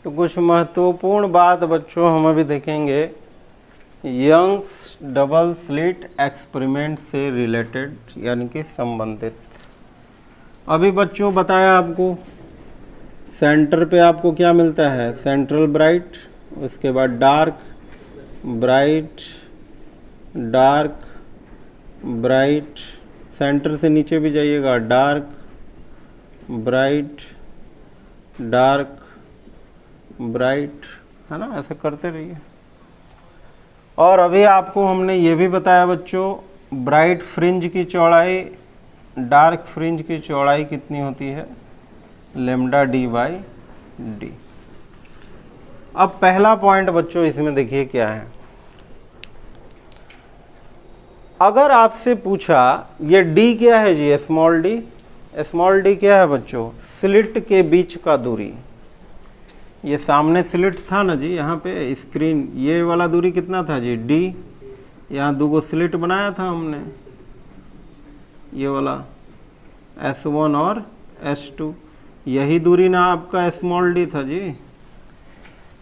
तो कुछ महत्वपूर्ण बात बच्चों हम अभी देखेंगे यंग्स डबल स्लिट एक्सपेरिमेंट से रिलेटेड यानी कि संबंधित। अभी बच्चों बताया आपको सेंटर पे आपको क्या मिलता है, सेंट्रल ब्राइट, उसके बाद dark bright, dark bright, centre से नीचे भी जाइएगा, डार्क ब्राइट, डार्क ब्राइट, है ना, ऐसे करते रहिए। और अभी आपको हमने ये भी बताया बच्चों ब्राइट फ्रिंज की चौड़ाई डार्क फ्रिंज की चौड़ाई कितनी होती है, लेमडा डी बाई डी। अब पहला पॉइंट बच्चों इसमें देखिए क्या है। अगर आपसे पूछा ये डी क्या है जी, स्मॉल डी क्या है बच्चों, स्लिट के बीच का दूरी। ये सामने स्लिट था ना जी, यहाँ पे स्क्रीन, ये वाला दूरी कितना था जी, डी। यहाँ दो स्लिट बनाया था हमने, ये वाला S1 और S2, यही दूरी ना आपका स्मॉल डी था जी।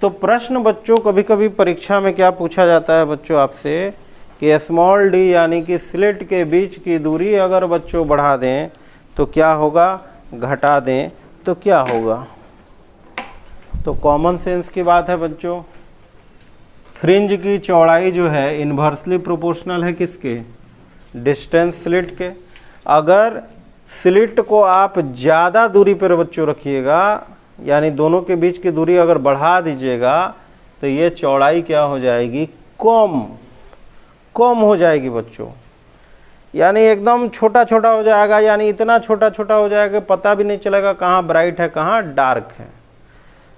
तो प्रश्न बच्चों कभी कभी परीक्षा में क्या पूछा जाता है बच्चों आपसे कि स्मॉल डी यानी कि स्लिट के बीच की दूरी अगर बच्चों बढ़ा दें तो क्या होगा, घटा दें तो क्या होगा। तो कॉमन सेंस की बात है बच्चों, फ्रिंज की चौड़ाई जो है इन्वर्सली प्रोपोर्शनल है किसके, डिस्टेंस स्लिट के। अगर स्लिट को आप ज़्यादा दूरी पर बच्चों रखिएगा, यानी दोनों के बीच की दूरी अगर बढ़ा दीजिएगा तो ये चौड़ाई क्या हो जाएगी, कम हो जाएगी बच्चों, यानी एकदम छोटा छोटा हो जाएगा, यानी इतना छोटा छोटा हो जाएगा पता भी नहीं चलेगा कहाँ ब्राइट है कहाँ डार्क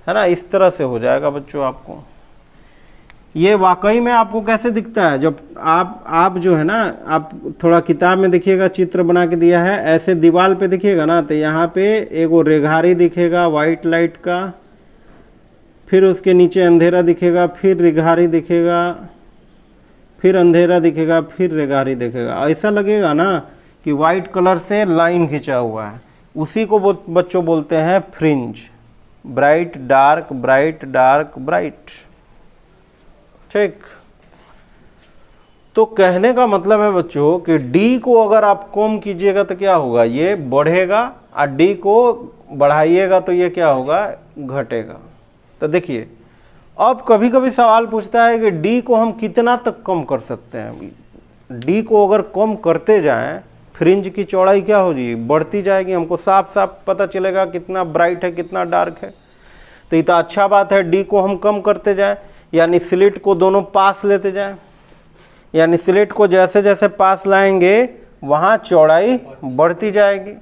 है ना, इस तरह से हो जाएगा बच्चों। आपको ये वाकई में आपको कैसे दिखता है, जब आप जो है ना, आप थोड़ा किताब में देखिएगा, चित्र बना के दिया है, ऐसे दीवार पे दिखिएगा ना, तो यहाँ पे एक वो रेघारी दिखेगा वाइट लाइट का, फिर उसके नीचे अंधेरा दिखेगा, फिर रेघारी दिखेगा, फिर अंधेरा दिखेगा, फिर रेघारी दिखेगा। ऐसा लगेगा ना कि वाइट कलर से लाइन खींचा हुआ है, उसी को बच्चों बोलते हैं fringe, bright dark bright dark bright, ठीक। तो कहने का मतलब है बच्चों कि डी को अगर आप कम कीजिएगा तो क्या होगा, ये बढ़ेगा, और डी को बढ़ाइएगा तो ये क्या होगा, घटेगा। तो देखिए अब कभी कभी सवाल पूछता है कि डी को हम कितना तक कम कर सकते हैं। डी को अगर कम करते जाएं फ्रिंज की चौड़ाई क्या हो जाएगी, बढ़ती जाएगी, हमको साफ साफ पता चलेगा कितना ब्राइट है कितना डार्क है। तो ये तो अच्छा बात है, डी को हम कम करते जाएं, यानी स्लिट को दोनों पास लेते जाएं, यानी स्लिट को जैसे जैसे पास लाएंगे वहाँ चौड़ाई बढ़ती जाएगी।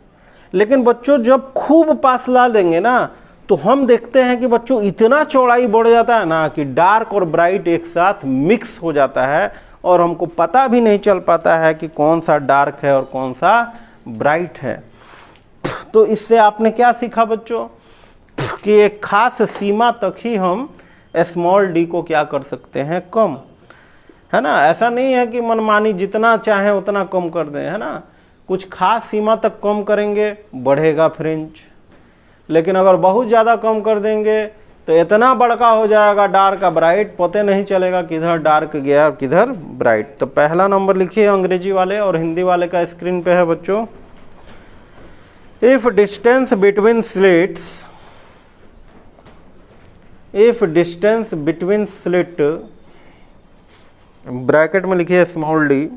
लेकिन बच्चों जब खूब पास ला देंगे ना तो हम देखते हैं कि बच्चों इतना चौड़ाई बढ़ जाता है ना कि डार्क और ब्राइट एक साथ मिक्स हो जाता है और हमको पता भी नहीं चल पाता है कि कौन सा डार्क है और कौन सा ब्राइट है। तो इससे आपने क्या सीखा बच्चों कि एक खास सीमा तक ही हम स्मॉल डी को क्या कर सकते हैं, कम, है ना। ऐसा नहीं है कि मनमानी जितना चाहे उतना कम कर दें, है ना, कुछ खास सीमा तक कम करेंगे बढ़ेगा फ्रिंज, लेकिन अगर बहुत ज़्यादा कम कर देंगे तो इतना बड़का हो जाएगा डार्क का ब्राइट, पता नहीं चलेगा किधर डार्क गया और किधर ब्राइट। तो पहला नंबर लिखिए अंग्रेजी वाले, और हिंदी वाले का स्क्रीन पे है बच्चों। If distance between slit, bracket में लिखिए small D,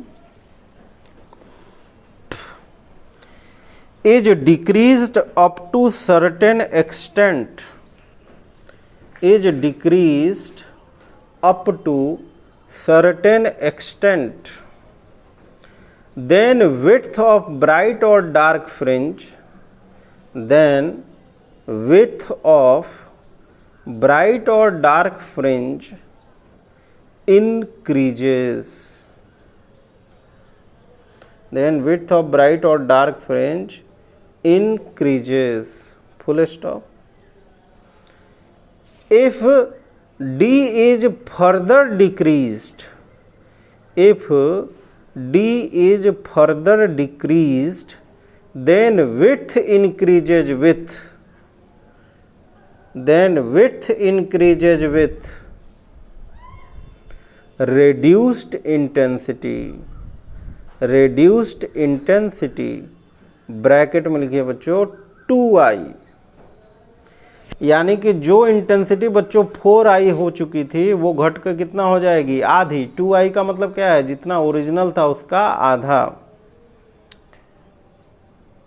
is decreased up to certain extent, is decreased up to certain extent, then width of bright or dark fringe, then width of bright or dark fringe increases, then width of bright or dark fringe increases, full stop. If D is further decreased, if D is further decreased, then width increases with, then width increases with reduced intensity, reduced intensity bracket में लिखिए बच्चों 2i, यानी कि जो intensity बच्चों 4i हो चुकी थी वो घट कर कितना हो जाएगी, आधी। 2i का मतलब क्या है, जितना ओरिजिनल था उसका आधा,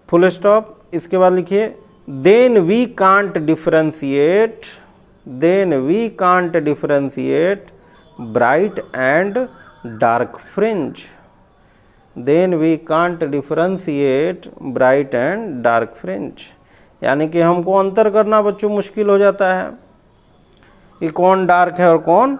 फुल स्टॉप। इसके बाद लिखिए then we can't differentiate, then we can't differentiate bright and dark fringe, then we can't differentiate bright and dark fringe, यानी कि हमको अंतर करना बच्चों मुश्किल हो जाता है कि कौन डार्क है और कौन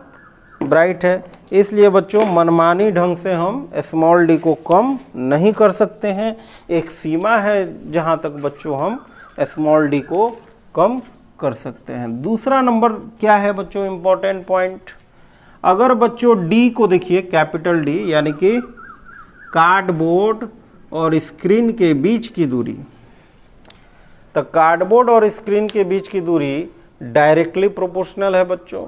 ब्राइट है। इसलिए बच्चों मनमानी ढंग से हम स्मॉल डी को कम नहीं कर सकते हैं, एक सीमा है जहां तक बच्चों हम स्मॉल डी को कम कर सकते हैं। दूसरा नंबर क्या है बच्चों, इंपॉर्टेंट पॉइंट, अगर बच्चों डी को देखिए कैपिटल डी, यानी कि कार्डबोर्ड और स्क्रीन के बीच की दूरी, तो कार्डबोर्ड और स्क्रीन के बीच की दूरी डायरेक्टली प्रोपोर्शनल है बच्चों,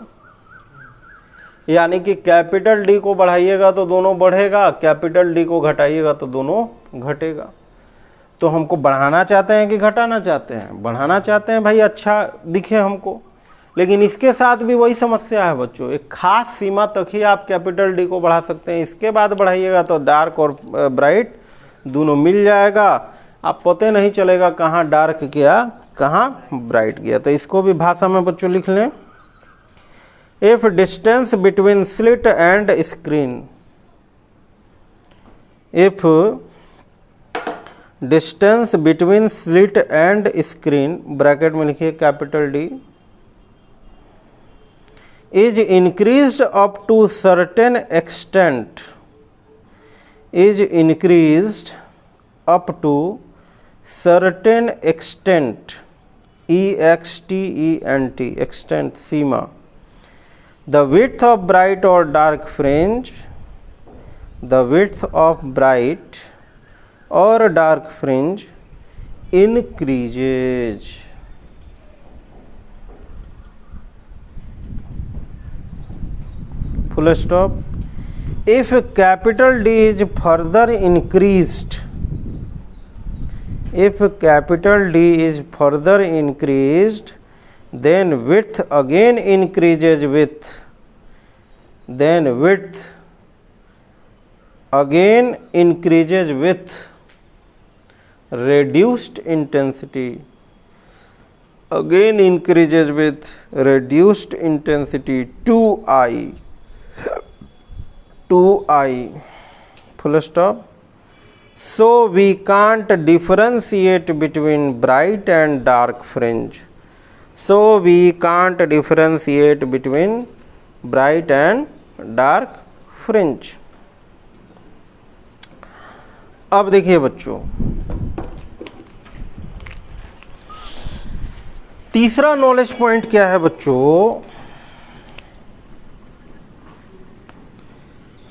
यानी कि कैपिटल डी को बढ़ाइएगा तो दोनों बढ़ेगा, कैपिटल डी को घटाइएगा तो दोनों घटेगा। तो हमको बढ़ाना चाहते हैं कि घटाना चाहते हैं, बढ़ाना चाहते हैं भाई, अच्छा दिखे हमको, लेकिन इसके साथ भी वही समस्या है बच्चों, एक खास सीमा तक ही आप कैपिटल डी को बढ़ा सकते हैं, इसके बाद बढ़ाइएगा तो डार्क और ब्राइट दोनों मिल जाएगा, आप पता नहीं चलेगा कहाँ डार्क गया कहाँ ब्राइट गया। तो इसको भी भाषा में बच्चों लिख लें, if distance between slit and screen, if distance between slit and screen bracket में लिखिए capital D is increased up to certain extent, is increased up to certain extent, extent, extent Seema, the width of bright or dark fringe, the width of bright or dark fringe increases, full stop. If capital D is further increased, if capital D is further increased, then width again increases with, then width again increases with reduced intensity, again increases with reduced intensity 2i, 2i, full stop. So we can't differentiate between bright and dark fringe, so we can't differentiate between bright and dark fringe. अब देखिए बच्चों, तीसरा knowledge point क्या है बच्चों,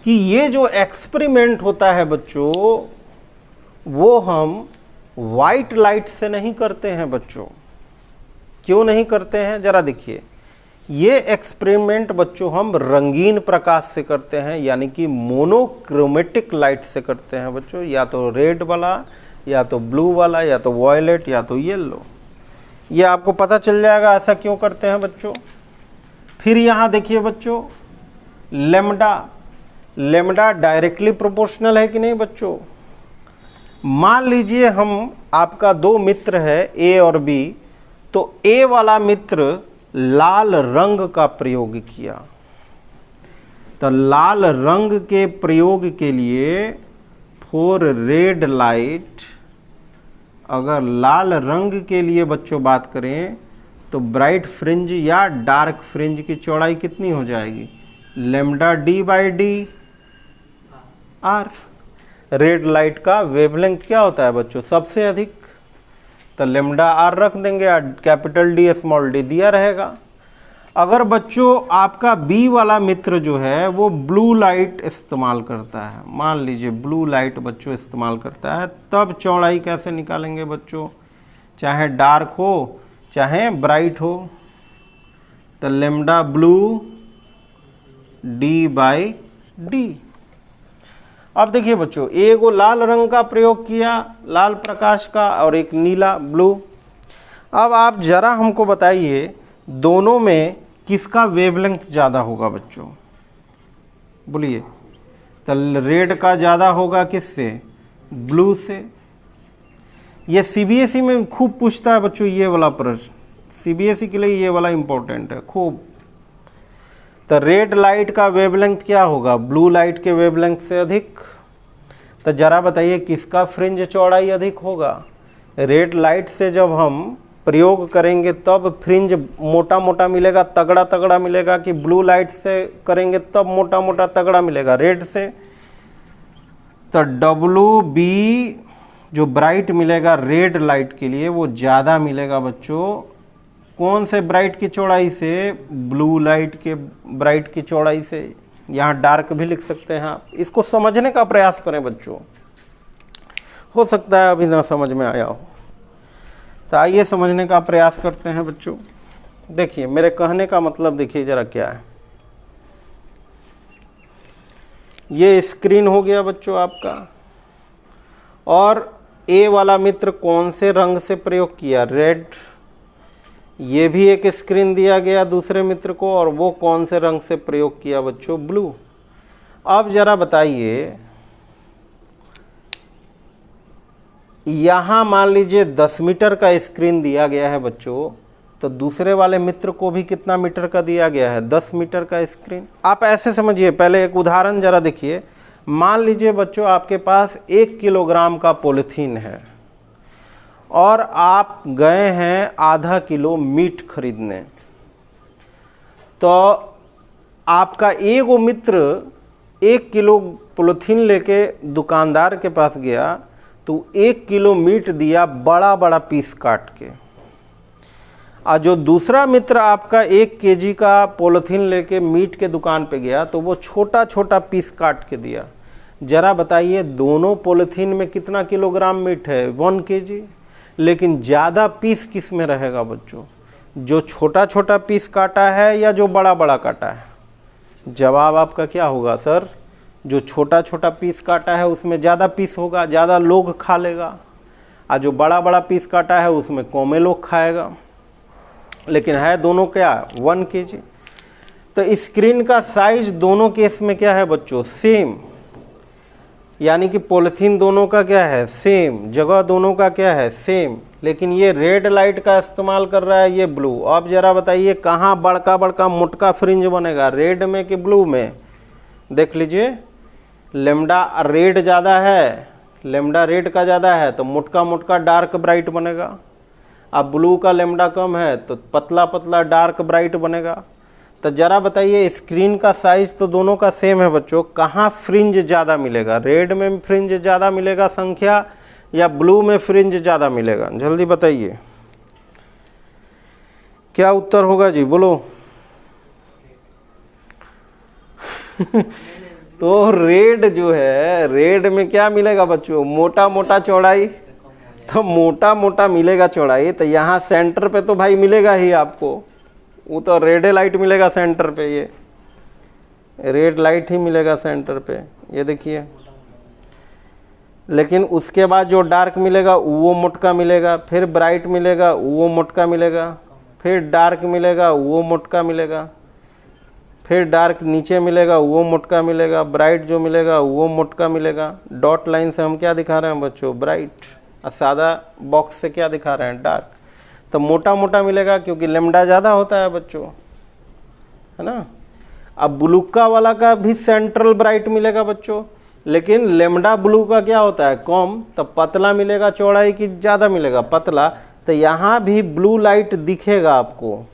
कि ये जो एक्सपेरिमेंट होता है बच्चों वो हम वाइट लाइट से नहीं करते हैं बच्चों। क्यों नहीं करते हैं, जरा देखिए, ये एक्सपेरिमेंट बच्चों हम रंगीन प्रकाश से करते हैं, यानी कि मोनोक्रोमेटिक लाइट से करते हैं बच्चों, या तो रेड वाला या तो ब्लू वाला या तो वॉयलेट या तो येलो। ये आपको पता चल जाएगा ऐसा क्यों करते हैं बच्चों। फिर यहाँ देखिए बच्चों, लेमडा, लेमडा डायरेक्टली प्रोपोर्शनल है कि नहीं बच्चों। मान लीजिए हम आपका दो मित्र है ए और बी, तो ए वाला मित्र लाल रंग का प्रयोग किया, तो लाल रंग के प्रयोग के लिए फॉर रेड लाइट, अगर लाल रंग के लिए बच्चों बात करें तो ब्राइट फ्रिंज या डार्क फ्रिंज की चौड़ाई कितनी हो जाएगी, lambda d by D R. Red light का वेवलेंथ क्या होता है बच्चों, सबसे अधिक, तो लेमडा आर रख देंगे, कैपिटल डी स्मॉल डी दिया रहेगा। अगर बच्चों आपका बी वाला मित्र जो है वो ब्लू लाइट इस्तेमाल करता है, मान लीजिए ब्लू लाइट बच्चों इस्तेमाल करता है, तब चौड़ाई कैसे निकालेंगे बच्चों, चाहे डार्क हो चाहे ब्राइट हो। तो लेमडा ब्लू d/d। अब देखिए बच्चों, एक वो लाल रंग का प्रयोग किया, लाल प्रकाश का, और एक नीला ब्लू। अब आप जरा हमको बताइए दोनों में किसका वेवलेंथ ज़्यादा होगा बच्चों, बोलिए। तो रेड का ज़्यादा होगा किससे, ब्लू से। ये सीबीएसई में खूब पूछता है बच्चों ये वाला प्रश्न, सीबीएसई के लिए ये वाला इंपॉर्टेंट है खूब। तो रेड लाइट का वेवलेंथ क्या होगा, ब्लू लाइट के वेवलेंथ से अधिक। तो जरा बताइए किसका फ्रिंज चौड़ाई अधिक होगा। रेड लाइट से जब हम प्रयोग करेंगे तब फ्रिंज मोटा मोटा मिलेगा, तगड़ा तगड़ा मिलेगा, कि ब्लू लाइट से करेंगे तब मोटा मोटा तगड़ा मिलेगा रेड से। तो WB जो ब्राइट मिलेगा रेड लाइट के लिए वो ज़्यादा मिलेगा बच्चों, कौन से ब्राइट की चौड़ाई से, ब्लू लाइट के ब्राइट की चौड़ाई से। यहाँ डार्क भी लिख सकते हैं आप। इसको समझने का प्रयास करें बच्चों, हो सकता है अभी ना समझ में आया हो। तो आइए समझने का प्रयास करते हैं बच्चों। देखिए मेरे कहने का मतलब देखिए ज़रा क्या है। ये स्क्रीन हो गया बच्चों आपका, और ए वाला मित्र कौन से रंग से प्रयोग किया, रेड। ये भी एक स्क्रीन दिया गया दूसरे मित्र को, और वो कौन से रंग से प्रयोग किया बच्चों, ब्लू। अब जरा बताइए, यहाँ मान लीजिए 10 मीटर का स्क्रीन दिया गया है बच्चों, तो दूसरे वाले मित्र को भी कितना मीटर का दिया गया है, 10 मीटर का स्क्रीन। आप ऐसे समझिए, पहले एक उदाहरण जरा देखिए। मान लीजिए बच्चों आपके पास 1 किलोग्राम का पॉलीथीन है, और आप गए हैं आधा किलो मीट खरीदने। तो आपका एगो मित्र 1 किलो पॉलीथीन लेके दुकानदार के पास गया, तो 1 किलो मीट दिया बड़ा बड़ा पीस काट के। और जो दूसरा मित्र आपका 1 केजी का पॉलीथीन लेके मीट के दुकान पे गया, तो वो छोटा छोटा पीस काट के दिया। जरा बताइए दोनों पॉलीथीन में कितना किलोग्राम मीट है, 1 केजी। लेकिन ज़्यादा पीस किस में रहेगा बच्चों, जो छोटा छोटा पीस काटा है या जो बड़ा बड़ा काटा है। जवाब आपका क्या होगा सर, जो छोटा छोटा पीस काटा है उसमें ज़्यादा पीस होगा, ज़्यादा लोग खा लेगा। और जो बड़ा बड़ा पीस काटा है उसमें कम लोग खाएगा। लेकिन है दोनों क्या, 1 केजी। तो स्क्रीन का साइज दोनों केस में क्या है बच्चों, सेम। यानी कि पॉलीथीन दोनों का क्या है, सेम। जगह दोनों का क्या है, सेम। लेकिन ये रेड लाइट का इस्तेमाल कर रहा है, ये ब्लू। अब जरा बताइए कहाँ बड़का बड़का मोटका फ्रिंज बनेगा, रेड में कि ब्लू में। देख लीजिए, लेमडा रेड ज़्यादा है, लेमडा रेड का ज़्यादा है तो मोटका मोटका डार्क ब्राइट बनेगा। अब ब्लू का लेमडा कम है तो पतला पतला डार्क ब्राइट बनेगा। तो जरा बताइए स्क्रीन का साइज तो दोनों का सेम है बच्चों, कहाँ फ्रिंज ज़्यादा मिलेगा, रेड में फ्रिंज ज़्यादा मिलेगा संख्या, या ब्लू में फ्रिंज ज़्यादा मिलेगा। जल्दी बताइए क्या उत्तर होगा जी, बोलो। तो रेड जो है, रेड में क्या मिलेगा बच्चों, मोटा मोटा चौड़ाई। तो मोटा मोटा मिलेगा चौड़ाई, तो यहाँ सेंटर पे तो भाई मिलेगा ही आपको, वो तो रेड लाइट मिलेगा सेंटर पे, ये रेड लाइट ही मिलेगा सेंटर पे, ये देखिए। लेकिन उसके बाद जो डार्क मिलेगा वो मोटका मिलेगा, फिर ब्राइट मिलेगा वो मोटका मिलेगा, फिर डार्क मिलेगा वो मोटका मिलेगा, फिर डार्क नीचे मिलेगा वो मोटका मिलेगा, ब्राइट जो मिलेगा वो मोटका मिलेगा। डॉट लाइन से हम क्या दिखा रहे हैं बच्चों, ब्राइट, और सादा बॉक्स से क्या दिखा रहे हैं, डार्क। तो मोटा मोटा मिलेगा क्योंकि लेमडा ज़्यादा होता है बच्चों, है ना। अब ब्लूका वाला का भी सेंट्रल ब्राइट मिलेगा बच्चों, लेकिन लेमडा ब्लू का क्या होता है, कम, तो पतला मिलेगा, चौड़ाई की ज़्यादा मिलेगा, पतला। तो यहाँ भी ब्लू लाइट दिखेगा आपको,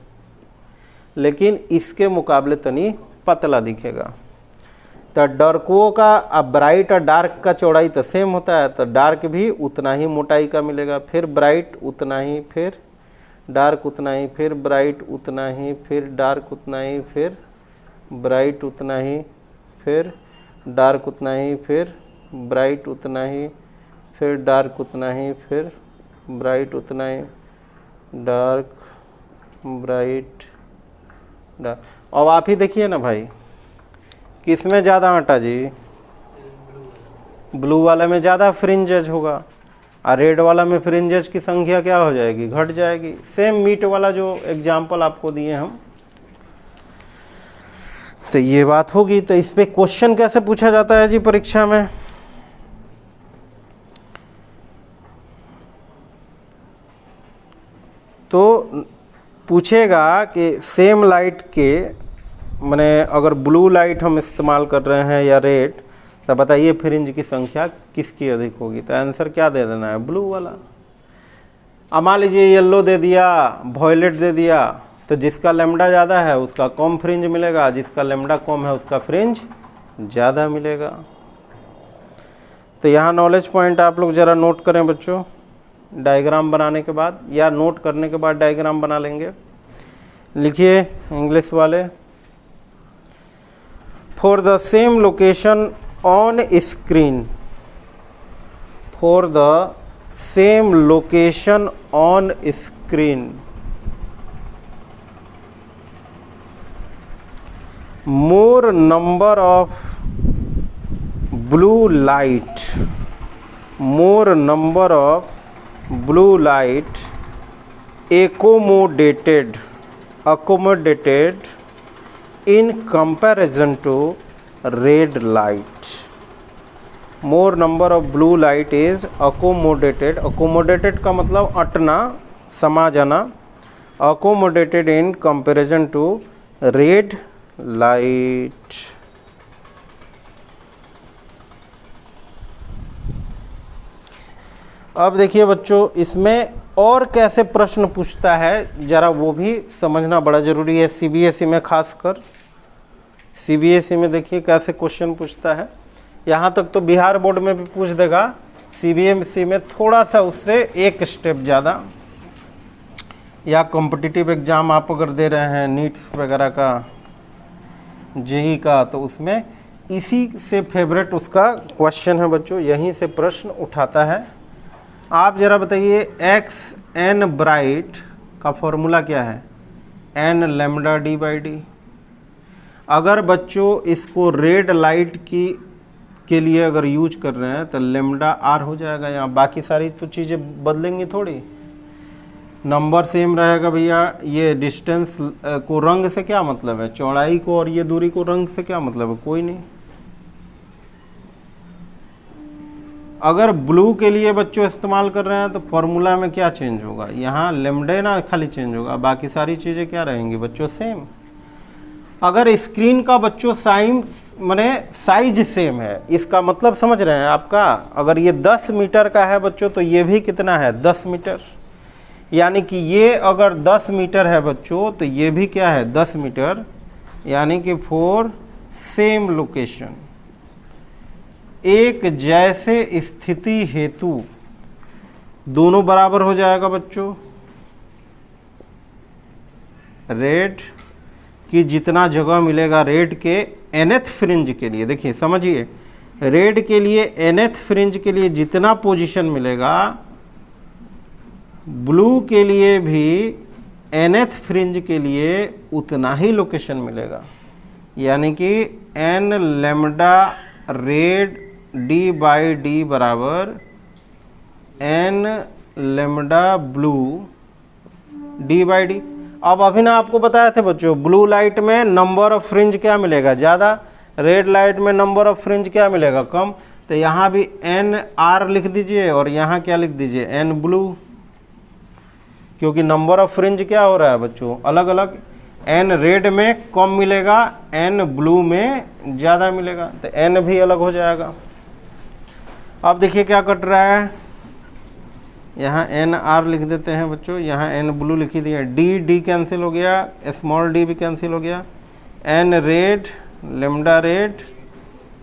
लेकिन इसके मुकाबले तनी पतला दिखेगा। तो डार्कों का अब ब्राइट और डार्क का चौड़ाई तो सेम होता है, तो डार्क भी उतना ही मोटाई का मिलेगा, फिर ब्राइट उतना ही, फिर डार्क उतना ही, फिर ब्राइट उतना ही, फिर डार्क उतना ही, फिर ब्राइट उतना ही, फिर डार्क उतना ही, फिर ब्राइट उतना ही, फिर डार्क उतना ही, फिर ब्राइट उतना ही, डार्क ब्राइट अब आप ही देखिए ना भाई, किस में ज़्यादा आटा जी? ब्लू वाले में ज़्यादा फ्रिंजेज होगा, और रेड वाला में फ्रिंजेज की संख्या क्या हो जाएगी? घट जाएगी। सेम मीट वाला जो एग्जाम्पल आपको दिए हम, तो ये बात होगी। तो इस पे क्वेश्चन कैसे पूछा जाता है जी परीक्षा में? तो पूछेगा कि सेम लाइट के, माने अगर ब्लू लाइट हम इस्तेमाल कर रहे हैं या रेड, तो बताइए फ्रिंज की संख्या किसकी अधिक होगी? तो आंसर क्या दे देना है? ब्लू वाला। अब मान लीजिए येलो दे दिया, वॉयलेट दे दिया, तो जिसका लेमडा ज़्यादा है उसका कम फ्रिंज मिलेगा, जिसका लेमडा कम है उसका फ्रिंज ज़्यादा मिलेगा। तो यहाँ नॉलेज पॉइंट आप लोग ज़रा नोट करें बच्चों, डायग्राम बनाने के बाद या नोट करने के बाद डायग्राम बना लेंगे। लिखिए इंग्लिश वाले, for the same location on screen, for the same location on screen, more number of blue light, more number of blue light accommodated in comparison to red light. More number of blue light is accommodated, accommodated का मतलब अटना, समा जाना, accommodated in comparison to red light. अब देखिए बच्चों, इसमें और कैसे प्रश्न पूछता है जरा वो भी समझना बड़ा ज़रूरी है। सीबीएसई में खासकर सीबीएसई में देखिए कैसे क्वेश्चन पूछता है। यहाँ तक तो बिहार बोर्ड में भी पूछ देगा, सीबीएसई में थोड़ा सा उससे एक स्टेप ज़्यादा। या कॉम्पिटिटिव एग्ज़ाम आप अगर दे रहे हैं, नीट्स वगैरह का, जेई का, तो उसमें इसी से फेवरेट उसका क्वेश्चन है बच्चों, यहीं से प्रश्न उठाता है। आप ज़रा बताइए, एक्स एन ब्राइट का फॉर्मूला क्या है? N lambda d by d. अगर बच्चों इसको रेड लाइट के लिए अगर यूज कर रहे हैं तो लेमडा आर हो जाएगा। यहाँ बाकी सारी तो चीज़ें बदलेंगी थोड़ी, नंबर सेम रहेगा भैया। ये डिस्टेंस को रंग से क्या मतलब है? चौड़ाई को और ये दूरी को रंग से क्या मतलब है? कोई नहीं। अगर ब्लू के लिए बच्चों इस्तेमाल कर रहे हैं तो फॉर्मूला में क्या चेंज होगा? यहाँ लेमडे ना खाली चेंज होगा, बाकी सारी चीज़ें क्या रहेंगी बच्चों? सेम। अगर स्क्रीन का बच्चों साइज सेम है, इसका मतलब समझ रहे हैं आपका? अगर ये 10 मीटर का है बच्चों तो ये भी कितना है? 10 मीटर। यानी कि ये अगर 10 मीटर है बच्चों तो ये भी क्या है? 10 मीटर। यानी कि फॉर सेम लोकेशन, एक जैसे स्थिति हेतु दोनों बराबर हो जाएगा बच्चों। रेड की जितना जगह मिलेगा रेड के nth फ्रिंज के लिए, देखिए समझिए, रेड के लिए nth फ्रिंज के लिए जितना पोजीशन मिलेगा, ब्लू के लिए भी nth फ्रिंज के लिए उतना ही लोकेशन मिलेगा। यानी कि n lambda red D by D बराबर n lambda blue D by D. अब अभी ना आपको बताया थे बच्चों, ब्लू लाइट में नंबर ऑफ फ्रिंज क्या मिलेगा? ज़्यादा। रेड लाइट में नंबर ऑफ फ्रिंज क्या मिलेगा? कम। तो यहाँ भी एन आर लिख दीजिए और यहाँ क्या लिख दीजिए? एन ब्लू, क्योंकि नंबर ऑफ फ्रिंज क्या हो रहा है बच्चों? अलग अलग। एन रेड में कम मिलेगा, एन ब्लू में ज़्यादा मिलेगा, तो एन भी अलग हो जाएगा। अब देखिए क्या कट रहा है, यहाँ एन आर लिख देते हैं बच्चों, यहाँ एन ब्लू लिखी दिया, डी डी कैंसिल हो गया, स्मॉल डी भी कैंसिल हो गया, n red lambda red,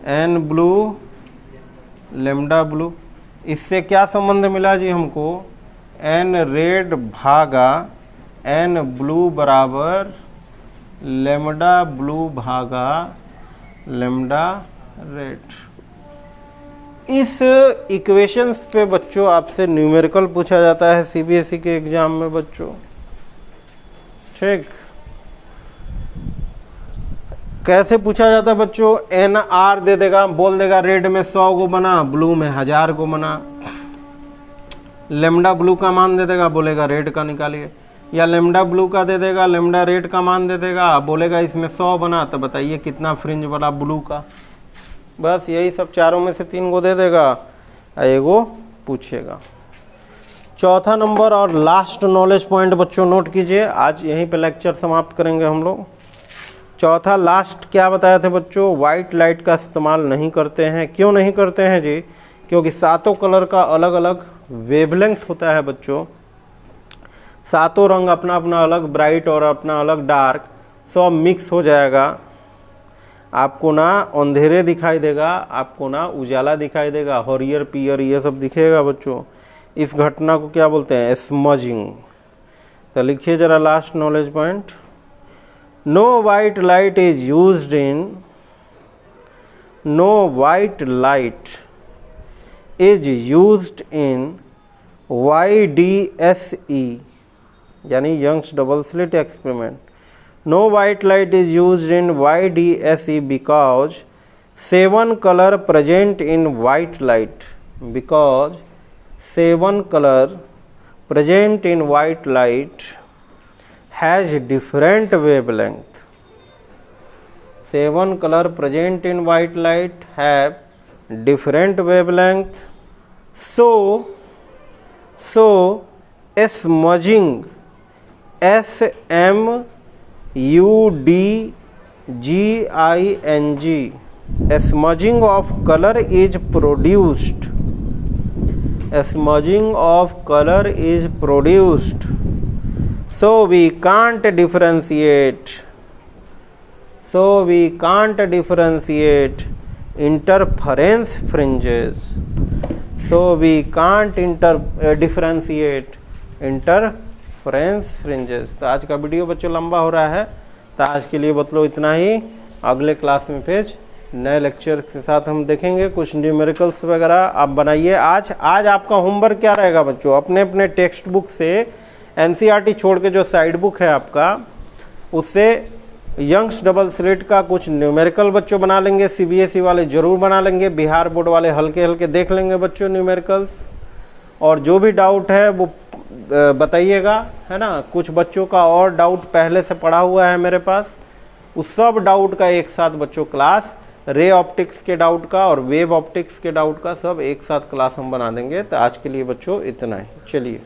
n blue lambda blue. इससे क्या संबंध मिला जी हमको? एन रेड भागा एन ब्लू बराबर लेमडा ब्लू भागा लेमडा रेड। इस इक्वेशंस पे बच्चों आपसे न्यूमेरिकल पूछा जाता है सीबीएसई के एग्जाम में बच्चों, ठीक। कैसे पूछा जाता है बच्चों, NR दे देगा, बोल देगा रेड में 100 को बना, ब्लू में 1000 को बना। लेमडा ब्लू का मान दे देगा, बोलेगा रेड का निकालिए, या लेमडा ब्लू का दे देगा, लेमडा रेड का मान दे देगा, बोलेगा इसमें 100 बना, तो बताइए कितना फ्रिंज वाला ब्लू का। बस यही सब चारों में से 3 को दे देगा, एगो पूछेगा। चौथा नंबर और लास्ट नॉलेज पॉइंट बच्चों नोट कीजिए, आज यहीं पे लेक्चर समाप्त करेंगे हम लोग। चौथा लास्ट क्या बताया थे बच्चों, वाइट लाइट का इस्तेमाल नहीं करते हैं। क्यों नहीं करते हैं जी? क्योंकि सातों कलर का अलग अलग वेवलेंथ होता है बच्चों, सातों रंग अपना अपना अलग ब्राइट और अपना अलग डार्क, सब मिक्स हो जाएगा। आपको ना अंधेरे दिखाई देगा, आपको ना उजाला दिखाई देगा, हरियर पियर ये सब दिखेगा बच्चों। इस घटना को क्या बोलते हैं? स्मजिंग। तो लिखिए जरा last knowledge point, no white light is used in, no white light is used in YDSE यानी Young's double slit experiment. No white light is used in YDSE because 7 color present in white light, because 7 color present in white light has different wavelength. 7 color present in white light have different wavelength. So smudging, SMUDGING, smudging of color is produced. Smudging of color is produced. So we can't differentiate. So we can't differentiate interference fringes. So we can't differentiate interference fringes. तो आज का video बच्चों लंबा हो रहा है, तो आज के लिए बतलो इतना ही। अगले क्लास में फिर नए लेक्चर के साथ हम देखेंगे, कुछ न्यूमेरिकल्स वगैरह आप बनाइए। आज आपका होमवर्क क्या रहेगा बच्चों, अपने अपने टेक्स्ट बुक से NCERT छोड़ के जो साइड बुक है आपका, उससे यंग्स डबल स्लिट का कुछ न्यूमेरिकल बच्चों बना लेंगे। CBSE वाले जरूर बना लेंगे, बिहार बोर्ड वाले हल्के हल्के देख लेंगे बच्चों न्यूमेरिकल्स। और जो भी डाउट है वो बताइएगा, है ना। कुछ बच्चों का और डाउट पहले से पड़ा हुआ है मेरे पास, उस सब डाउट का एक साथ बच्चों क्लास, रे ऑप्टिक्स के डाउट का और वेव ऑप्टिक्स के डाउट का सब एक साथ क्लास हम बना देंगे। तो आज के लिए बच्चों इतना ही, चलिए।